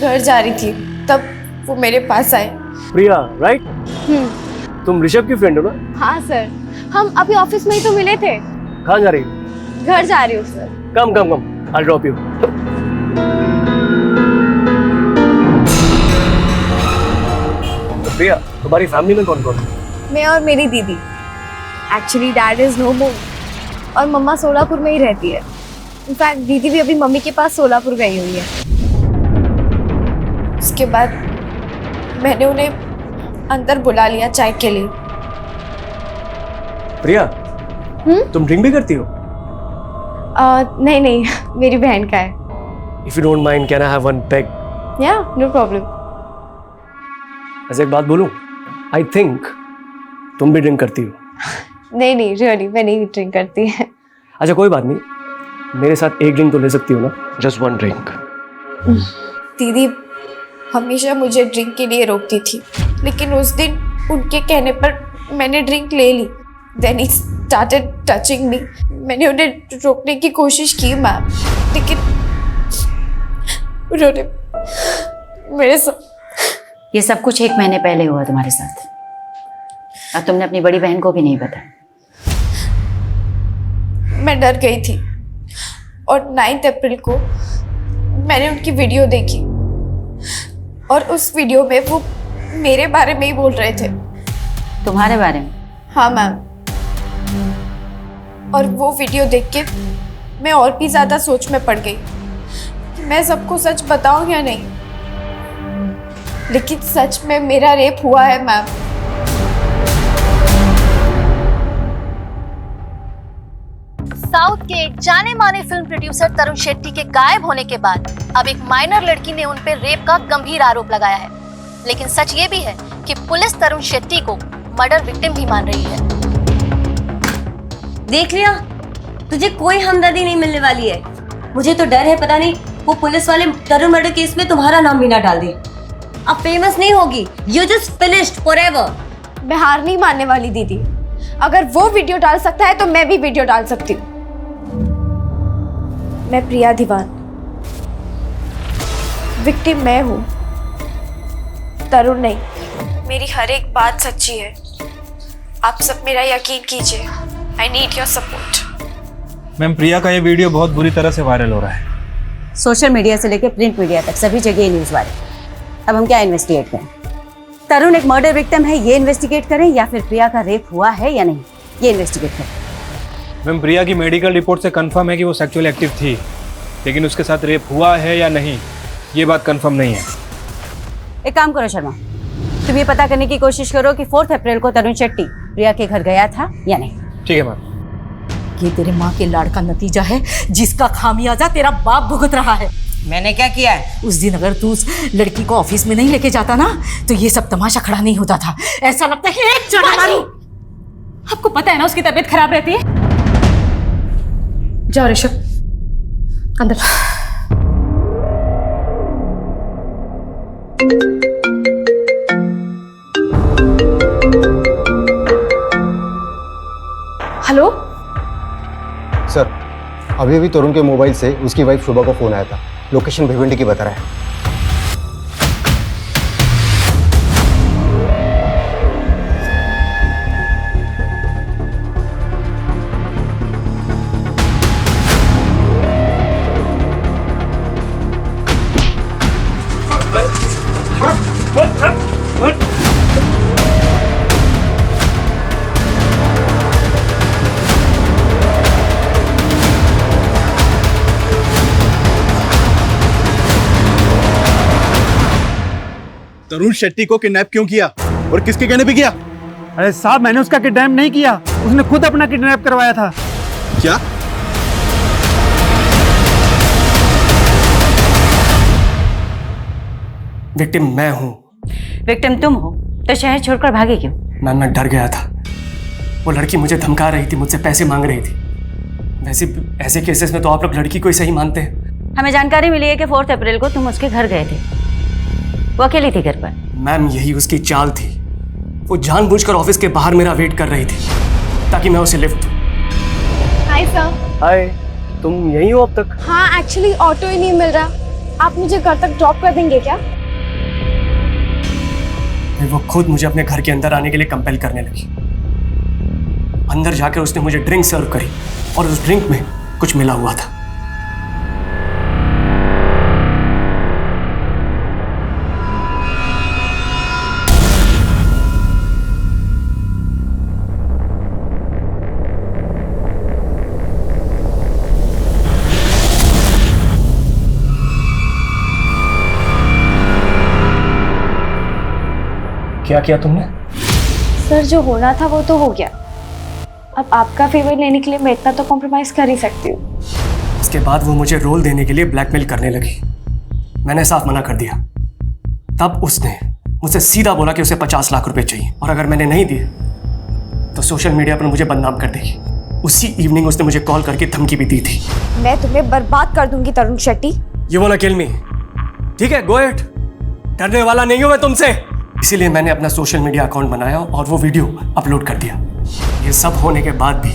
घर जा रही थी, तब वो मेरे पास आए। प्रिया, राइट? तुम ऋषभ की फ्रेंड हो ना? हाँ सर, हम अभी ऑफिस में ही तो मिले थे। कहाँ जा रही हो? घर जा रही हूँ sir. Come come come, I'll drop you. तो प्रिया, तुम्हारी फैमिली में कौन कौन है? मैं और मेरी दीदी। एक्चुअली डैड इज नो मोर और मम्मा सोलापुर में ही रहती है। इनफैक्ट दीदी भी अभी मम्मी के पास सोलापुर गई हुई है। उसके बाद मैंने उन्हें अंदर बुला लिया चाय के लिए। प्रिया, तुम ड्रिंक भी करती हो? नहीं नहीं, मेरी बहन का है। If you don't mind, can I have one peg? या नो प्रॉब्लम। ऐसे एक बात बोलूं? I think तुम भी ड्रिंक करती हो। नहीं नहीं, रियली मैं नहीं ड्रिंक करती है। अच्छा कोई बात नहीं, मेरे साथ एक ड्रिंक तो ले सकती हो ना? Just one drink. दीदी हमेशा मुझे ड्रिंक के लिए रोकती थी, लेकिन उस दिन उनके कहने पर मैंने ड्रिंक ले ली। Then he started touching me. मैंने उन्हें रोकने की कोशिश की मैम, लेकिन उन्होंने मेरे साथ। ये सब कुछ 1 महीने पहले हुआ तुम्हारे साथ, और तुमने अपनी बड़ी बहन को भी नहीं बताया। मैं डर गई थी और 9 अप्रैल को मैंने उनकी वीडियो देखी और उस वीडियो में वो मेरे बारे में ही बोल रहे थे। तुम्हारे बारे में? हाँ मैम, और वो वीडियो देख के मैं और भी ज़्यादा सोच में पड़ गई कि मैं सबको सच बताऊं या नहीं, लेकिन सच में मेरा रेप हुआ है मैम। साउथ के जाने माने फिल्म प्रोड्यूसर तरुण शेट्टी के गायब होने के बाद अब एक माइनर लड़की ने उन पर रेप का गंभीर आरोप लगाया है। लेकिन सच ये भी है कि पुलिस तरुण शेट्टी को मर्डर विक्टिम भी मान रही है। देख लिया, तुझे कोई हमदर्दी नहीं मिलने वाली है। मुझे तो डर है, पता नहीं वो पुलिस वाले तरुण मर्डर केस में तुम्हारा नाम भी ना डाल दे। अब फेमस नहीं होगी, यू जस्ट फिनिश्ड फॉरएवर। मैं हार नहीं मानने वाली दीदी। अगर वो वीडियो डाल सकता है तो मैं भी वीडियो डाल सकती हूँ। मैं प्रिया दीवान, विक्टिम मैं हूँ, तरुण नहीं। मेरी हर एक बात सच्ची है। आप सब मेरा यकीन कीजिए। I need your support. Ma'am, Priya का ये वीडियो बहुत बुरी तरह से वायरल हो रहा है। सोशल मीडिया से लेकर प्रिंट मीडिया तक सभी जगह न्यूज़ वायरल। अब हम क्या इन्वेस्टिगेट करें? तरुण एक मर्डर विक्टिम है, ये इन्वेस्टिगेट करें, या फिर प्रिया का रेप हुआ है या नहीं, ये इन्वेस्टिगेट करें? मैम, प्रिया की मेडिकल रिपोर्ट से कंफर्म है कि वो सेक्सुअली एक्टिव थी, लेकिन उसके साथ रेप हुआ है या नहीं ये बात कंफर्म नहीं है। एक काम करो शर्मा, तुम ये पता करने की कोशिश करो कि 4 अप्रैल को तरुण शेट्टी प्रिया के घर गया था या नहीं। ठीक है मैम। ये तेरे माँ के लाड़ का नतीजा है, जिसका खामियाजा तेरा बाप भुगत रहा है। मैंने क्या किया है? उस दिन अगर तू उस लड़की को ऑफिस में नहीं लेके जाता ना, तो ये सब तमाशा खड़ा नहीं होता था। ऐसा लगता है एक चढ़ा मारूं। आपको पता है ना उसकी तबीयत खराब रहती है। जाओ ऋषभ अंदर। हेलो सर, अभी अभी तरुण के मोबाइल से उसकी वाइफ शुभा को फोन आया था। लोकेशन भिवंडी की बता रहा है। तरुण शेट्टी को किडनैप क्यों किया और किसके कहने पे किया? अरे साहब, मैंने उसका किडनैप नहीं किया, उसने खुद अपना किडनैप करवाया था। क्या? विक्टिम मैं हूं। विक्टिम तुम हो तो शहर छोड़कर भागे क्यों? मैम, मैं डर गया था। वो लड़की मुझे धमका रही थी, मुझसे पैसे मांग रही थी। वैसे ऐसे केसेस में तो आप लोग लड़की को ही सही मानते हैं। हमें जानकारी मिली है कि 4 अप्रैल को तुम उसके घर गए थे। वो अकेली थी घर पर? मैम, यही उसकी चाल थी। वो जानबूझकर ऑफिस के बाहर मेरा वेट कर रही थी ताकि मैं उसे लिफ्ट। Hi sir. हाय, तुम यहीं हो अब तक? हाँ, एक्चुअली ऑटो ही नहीं मिल रहा। आप मुझे घर तक ड्रॉप कर देंगे क्या? फिर वो खुद मुझे अपने घर के अंदर आने के लिए कंपेल करने लगी। अंदर जाकर उसने मुझे ड्रिंक सर्व करी और उस ड्रिंक में कुछ मिला हुआ था। क्या किया तुमने? सर, जो होना था वो तो हो गया। अब आपका फेवर लेने के लिए मैं इतना तो कॉम्प्रोमाइज कर ही सकती हूँ। इसके बाद वो मुझे रोल देने के लिए ब्लैकमेल करने लगी। मैंने साफ मना कर दिया। तब उसने मुझसे सीधा बोला कि उसे 50 लाख रुपए चाहिए और अगर मैंने नहीं दिए तो सोशल मीडिया पर मुझे बदनाम कर देगी। उसी इवनिंग उसने मुझे कॉल करके धमकी भी दी थी। मैं तुम्हें बर्बाद कर दूंगी तरुण Shetty. You wanna kill me? ठीक है, गो अहेड। डरने वाला नहीं हूं मैं तुमसे। इसीलिए मैंने अपना सोशल मीडिया अकाउंट बनाया और वो वीडियो अपलोड कर दिया। ये सब होने के बाद भी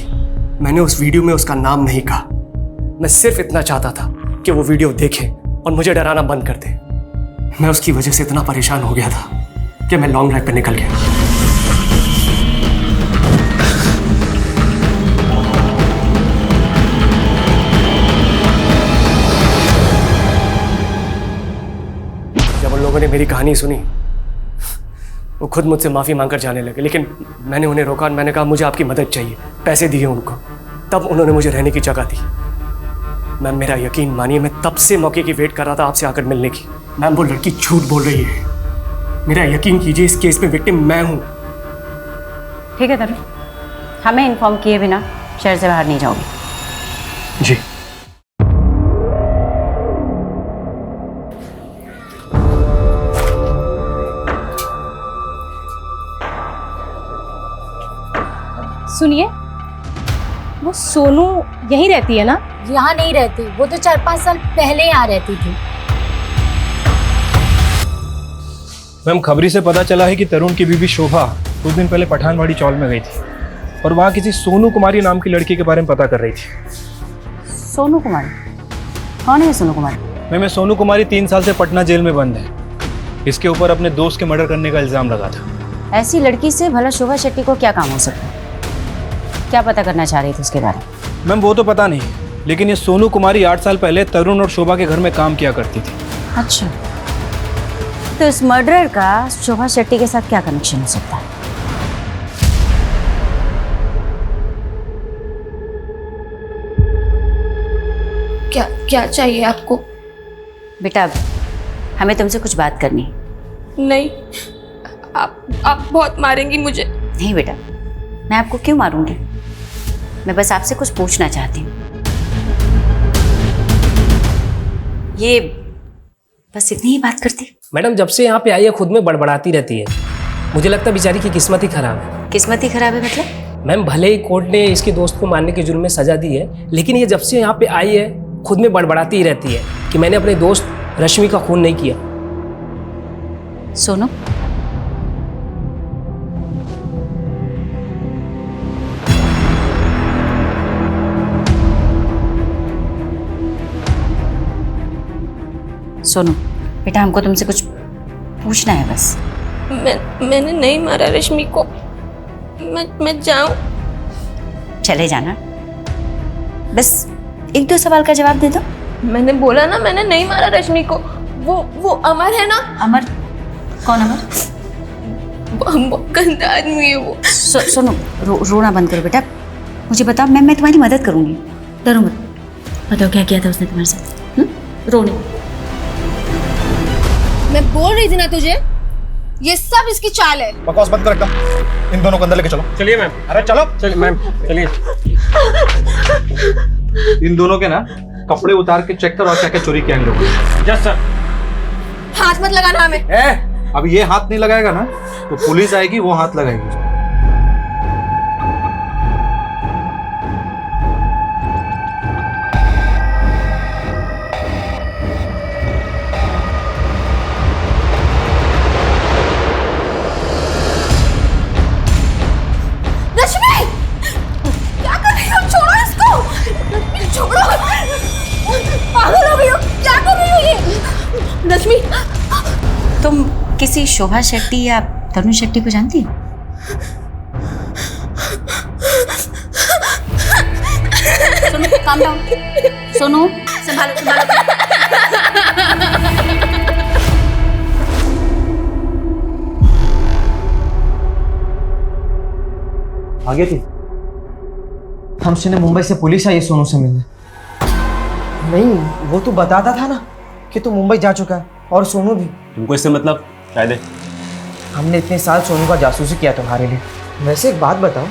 मैंने उस वीडियो में उसका नाम नहीं कहा। मैं सिर्फ इतना चाहता था कि वो वीडियो देखे और मुझे डराना बंद कर दे। मैं उसकी वजह से इतना परेशान हो गया था कि मैं लॉन्ग ड्राइव पे निकल गया। जब उन लोगों ने मेरी कहानी सुनी वो खुद मुझसे माफ़ी मांगकर जाने लगे, लेकिन मैंने उन्हें रोका और मैंने कहा मुझे आपकी मदद चाहिए। पैसे दिए उनको, तब उन्होंने मुझे रहने की जगह दी। मैम, मेरा यकीन मानिए, मैं तब से मौके की वेट कर रहा था आपसे आकर मिलने की। मैम, वो लड़की झूठ बोल रही है। मेरा यकीन कीजिए, इस केस में विक्टिम मैं हूँ। ठीक है तरुण, हमें इन्फॉर्म किए बिना शहर से बाहर नहीं जाओगे। जी। सुनिए, वो सोनू यहीं रहती है ना? यहाँ नहीं रहती, वो तो 4-5 साल पहले यहाँ रहती थी। मैम, खबरी से पता चला है कि तरुण की बीवी शोभा कुछ दिन पहले पठानवाड़ी चौल में गई थी और वहाँ किसी सोनू कुमारी नाम की लड़की के बारे में पता कर रही थी। सोनू कुमारी? कौन है सोनू कुमारी? मैम, ये सोनू कुमारी 3 साल से पटना जेल में बंद है। इसके ऊपर अपने दोस्त के मर्डर करने का इल्जाम लगा था। ऐसी लड़की से भला शोभा शेट्टी को क्या काम हो सकता है? क्या पता करना चाह रही थी उसके बारे में? मैम, वो तो पता नहीं, लेकिन ये सोनू कुमारी 8 साल पहले तरुण और शोभा के घर में काम किया करती थी। अच्छा, तो इस मर्डरर का शोभा शेट्टी के साथ क्या कनेक्शन हो सकता है? क्या चाहिए आपको? बेटा, हमें तुमसे कुछ बात करनी है। नहीं, आप बहुत मारेंगी मुझे। नहीं बेटा, मैं आपको क्यों मारूंगी? मैं बस आपसे कुछ पूछना चाहती हूँ। ये बस इतनी ही बात करती? मैडम, जब से यहाँ पे आई है खुद में बड़बड़ाती रहती है। मुझे लगता है बेचारी की किस्मत ही खराब है। किस्मत ही खराब है मतलब? मैम, भले ही कोर्ट ने इसके दोस्त को मारने के जुर्म में सजा दी है, लेकिन ये जब से यहाँ पे आई है खुद में बड़बड़ाती ही रहती है कि मैंने अपने दोस्त रश्मि का खून नहीं किया। सोनू, सोनू बेटा, हमको तुमसे कुछ पूछना है बस। मैंने नहीं मारा रश्मि को। मैं जाऊं? चले जाना, बस एक दो सवाल का जवाब दे दो। मैंने बोला ना, मैंने नहीं मारा रश्मि को। वो अमर है ना? अमर? कौन अमर? बहुत गंदा आदमी है वो। सोनू रोना बंद करो बेटा, मुझे बताओ, मैं तुम्हारी मदद करूंगी, डरो मत। बताओ क्या किया था उसने तुम्हारे साथ? रोने। मैं बोल रही थी ना तुझे, ये सब इसकी चाल है। बकवास बंद कर एकदम। इन दोनों को अंदर लेके चलो। चलिए मैम। अरे चलो। चलिए मैम, चलिए। इन दोनों के ना कपड़े उतार के चेक करो क्या क्या चोरी किया इन लोगों ने। Yes sir. हाथ मत लगाना हमें। अब ये हाथ नहीं लगाएगा ना तो पुलिस आएगी, वो हाथ लगाएगी। रश्मि, तुम किसी शोभा शेट्टी या तरुण शेट्टी को जानती हो? Sonu, calm down। सोनू, संभालो संभालो। आ गई थी? हम सुने मुंबई से पुलिस आई सोनू से मिलने। नहीं, वो तो बताता था ना कि तू मुंबई जा चुका है, और सोनू भी। तुमको इससे मतलब शायद हमने इतने साल सोनू का जासूसी किया तुम्हारे लिए। वैसे एक बात बताओ,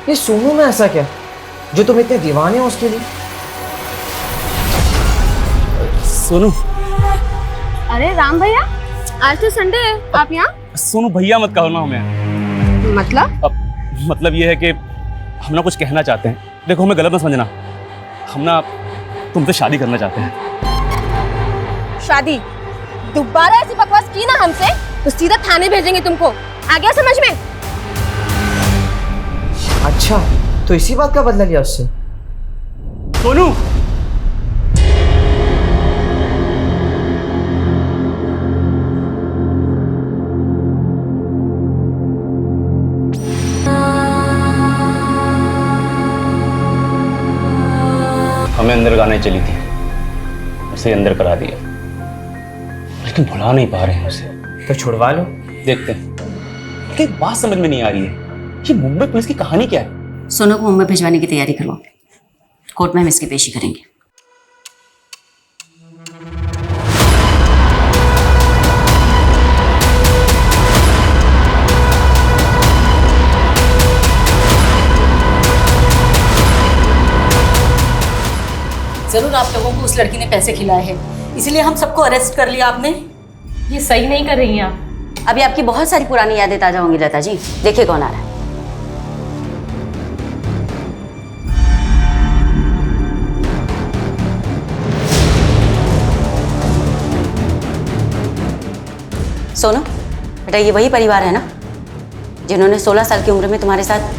ये सोनू में ऐसा क्या जो तुम इतने दीवाने हो उसके लिए? सोनू। अरे राम भैया, आज तो संडे है, आप यहाँ? सोनू भैया मत कहो ना हमें। मतलब? मतलब ये है कि हम ना कुछ कहना चाहते हैं। देखो, हमें गलत ना समझना, हम ना तुमसे शादी करना चाहते हैं। शादी? दोबारा ऐसी बकवास की ना हमसे तो सीधा थाने भेजेंगे तुमको। आ गया समझ में? अच्छा, तो इसी बात का बदला लिया उससे? सोनू, हमें अंदर गाने चली थी, उसे अंदर करा दिया, लेकिन भुला नहीं पा रहे हैं उसे। तो छुड़वा लो। देखते हैं। एक बात समझ में नहीं आ रही है, ये मुंबई पुलिस की कहानी क्या है? सोनू को मुंबई भिजवाने की तैयारी करो, कोर्ट में हम इसकी पेशी करेंगे। जरूर आप लोगों को उस लड़की ने पैसे खिलाए हैं, इसलिए हम सबको अरेस्ट कर लिया आपने। ये सही नहीं कर रही हैं आप। अभी आपकी बहुत सारी पुरानी यादें ताजा होंगी लता जी। देखिए कौन आ रहा है। सोनू बेटा, ये वही परिवार है ना जिन्होंने 16 साल की उम्र में तुम्हारे साथ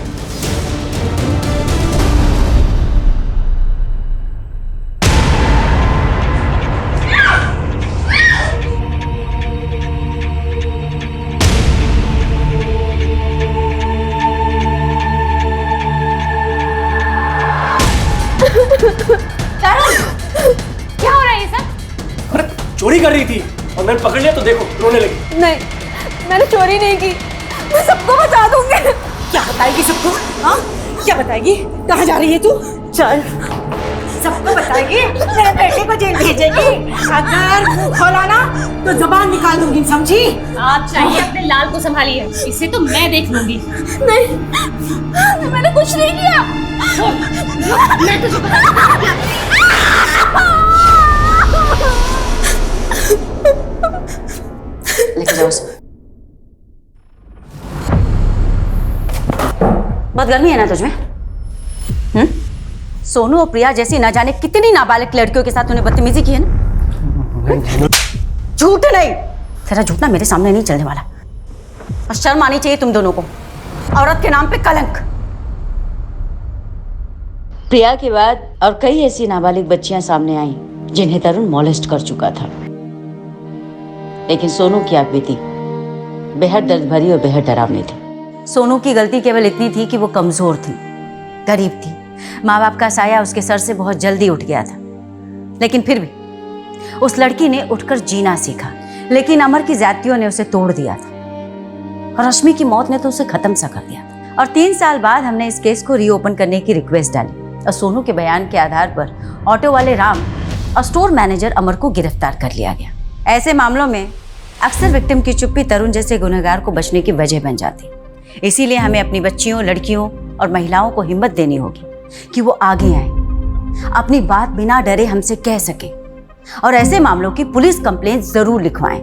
क्या हो रहा है ये सब? अरे चोरी कर रही थी और मैंने पकड़ लिया तो देखो रोने लगी। नहीं, मैंने चोरी नहीं की। मैं सबको बता दूंगी। क्या बताएगी सबको? हाँ, क्या बताएगी? कहाँ जा रही है तू? चल, सबको बताएगी, मेरे बेटे को जेल भेजेगी। अगर मुंह खोला ना तो जुबान निकाल दूंगी, समझी? आप चाहिए अपने लाल को संभालिए, इसे तो मैं देख लूंगी। नहीं, मैंने कुछ नहीं किया। मैं तुझे लेके जाओ उसे। बहुत गर्मी है ना तुझमें? सोनू और प्रिया जैसी ना जाने कितनी नाबालिग लड़कियों के साथ तूने बदतमीजी की है ना। झूठ नहीं, तेरा झूठ ना मेरे सामने नहीं चलने वाला। और शर्म आनी चाहिए तुम दोनों को, औरत के नाम पे कलंक। प्रिया के बाद और कई ऐसी नाबालिग बच्चियां सामने आईं जिन्हें तरुण मॉलेस्ट कर चुका था। लेकिन सोनू की आप बीती बेहद दर्द भरी और बेहद डरावनी थी। सोनू की गलती केवल इतनी थी कि वो कमजोर थी, गरीब थी। माँ बाप का साया उसके सर से बहुत जल्दी उठ गया था, लेकिन फिर भी उस लड़की ने उठकर जीना सीखा। लेकिन अमर की ज्यादतियों ने उसे तोड़ दिया था और रश्मि की मौत ने तो उसे खत्म सा कर दिया था। और 3 साल बाद हमने इस केस को रीओपन करने की रिक्वेस्ट डाली और सोनू के बयान के आधार पर ऑटो वाले राम और स्टोर मैनेजर अमर को गिरफ्तार कर लिया गया। ऐसे मामलों में अक्सर विक्टिम की चुप्पी तरुण जैसे गुनहगार को बचने की वजह बन जाती। इसीलिए हमें अपनी बच्चियों, लड़कियों और महिलाओं को हिम्मत देनी होगी कि वो आगे आए, अपनी बात बिना डरे हमसे कह सके और ऐसे मामलों की पुलिस कंप्लेंट जरूर लिखवाएं।